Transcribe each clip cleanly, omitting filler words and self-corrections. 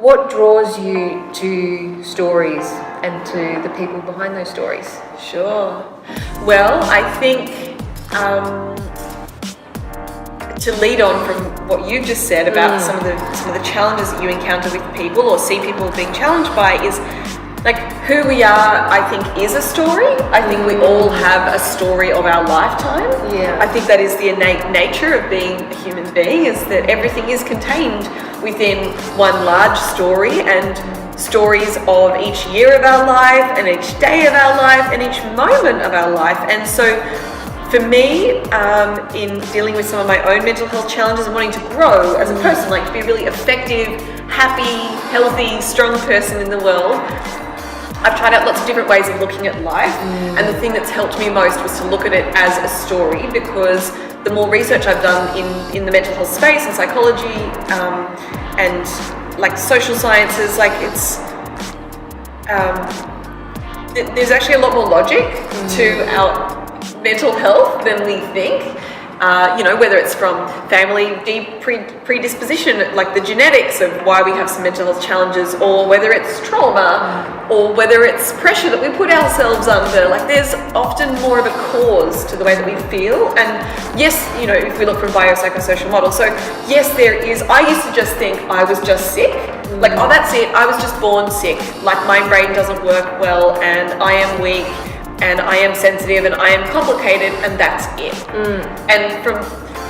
what draws you to stories and to the people behind those stories? Sure. Well, I think to lead on from what you've just said about some of the challenges that you encounter with people or see people being challenged by is like who we are, I think, is a story. I think we all have a story of our lifetime. Yeah. I think that is the innate nature of being a human being, is that everything is contained within one large story, and stories of each year of our life and each day of our life and each moment of our life. And so for me, in dealing with some of my own mental health challenges and wanting to grow as a person, like to be a really effective, happy, healthy, strong person in the world, I've tried out lots of different ways of looking at life, and the thing that's helped me most was to look at it as a story, because the more research I've done in the mental health space and psychology and like social sciences, like it's there's actually a lot more logic to our mental health than we think. Whether it's from family predisposition, like the genetics of why we have some mental health challenges, or whether it's trauma, or whether it's pressure that we put ourselves under. Like there's often more of a cause to the way that we feel. And yes, if we look from biopsychosocial models, so yes, there is. I used to just think I was just sick. Like, oh, that's it. I was just born sick. Like my brain doesn't work well, and I am weak, and I am sensitive, and I am complicated, and that's it. And from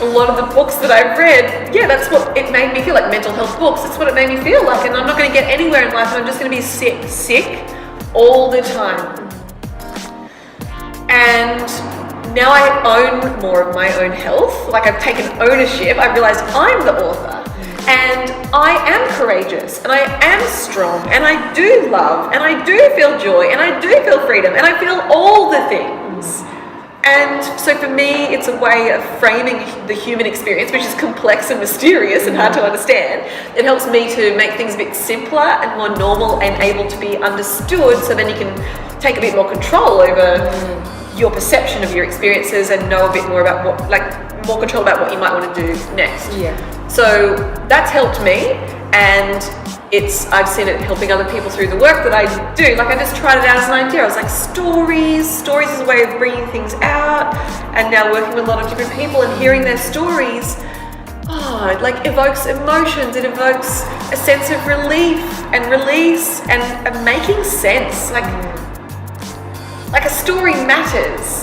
a lot of the books that I've read, that's what it made me feel like. Mental health books, that's what it made me feel like, and I'm not going to get anywhere in life, and I'm just going to be sick all the time. And now I own more of my own health. Like I've taken ownership. I've realized I'm the author. And I am courageous, and I am strong, and I do love, and I do feel joy, and I do feel freedom, and I feel all the things. And so for me, it's a way of framing the human experience, which is complex and mysterious and hard to understand. It helps me to make things a bit simpler and more normal and able to be understood, so then you can take a bit more control over your perception of your experiences and know a bit more about more control about what you might want to do next. So that's helped me, and I've seen it helping other people through the work that I do. Like I just tried it out as an idea. I was like, stories is a way of bringing things out, and now working with a lot of different people and hearing their stories, it like evokes emotions. It evokes a sense of relief and release and making sense. Like a story matters.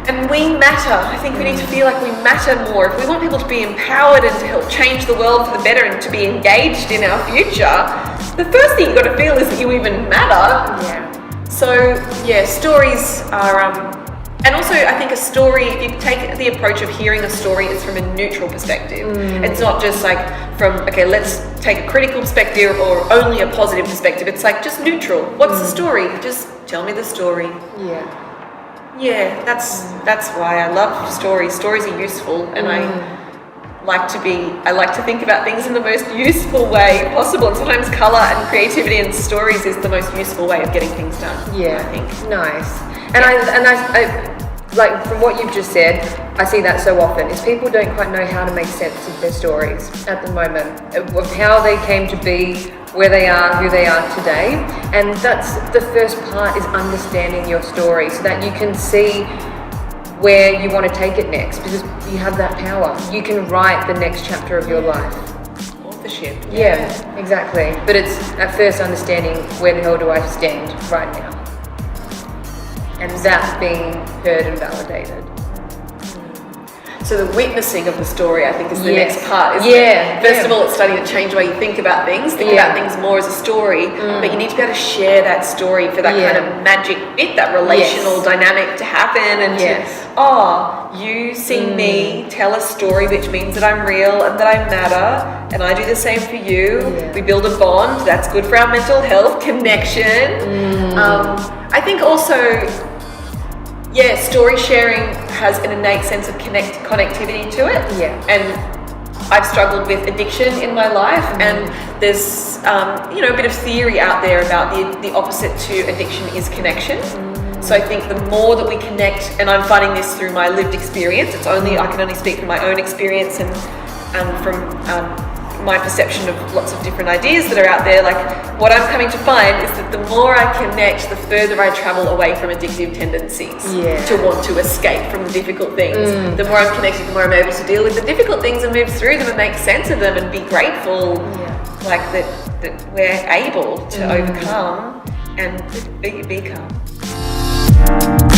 And we matter. I think we need to feel like we matter more. If we want people to be empowered and to help change the world for the better and to be engaged in our future, the first thing you've got to feel is that you even matter. So, stories are... and also, I think a story, if you take the approach of hearing a story, it's from a neutral perspective. It's not just like from, okay, let's take a critical perspective or only a positive perspective. It's like just neutral. What's the story? Just tell me the story. That's why I love stories. Stories are useful, and I like to think about things in the most useful way possible. And sometimes colour and creativity and stories is the most useful way of getting things done. I think. Nice. And I like from what you've just said, I see that so often is people don't quite know how to make sense of their stories at the moment, of how they came to be where they are, who they are today. And that's the first part, is understanding your story so that you can see where you want to take it next, because you have that power. You can write the next chapter of your life. Authorship. Exactly. But it's at first understanding, where the hell do I stand right now? And that's being heard and validated. So the witnessing of the story, I think, is the next part, isn't it? First of all, it's starting to change the way you think about things. Think about things more as a story, but you need to be able to share that story for that kind of magic bit, that relational dynamic to happen, and you see me tell a story, which means that I'm real and that I matter, and I do the same for you. We build a bond. That's good for our mental health connection. I think also... story sharing has an innate sense of connectivity to it. And I've struggled with addiction in my life, and there's a bit of theory out there about the opposite to addiction is connection. So I think the more that we connect, and I'm finding this through my lived experience, I can only speak from my own experience and from my perception of lots of different ideas that are out there, like what I'm coming to find is that the more I connect, the further I travel away from addictive tendencies to want to escape from the difficult things. The more I'm connected, the more I'm able to deal with the difficult things and move through them and make sense of them and be grateful, like that we're able to overcome and be calm.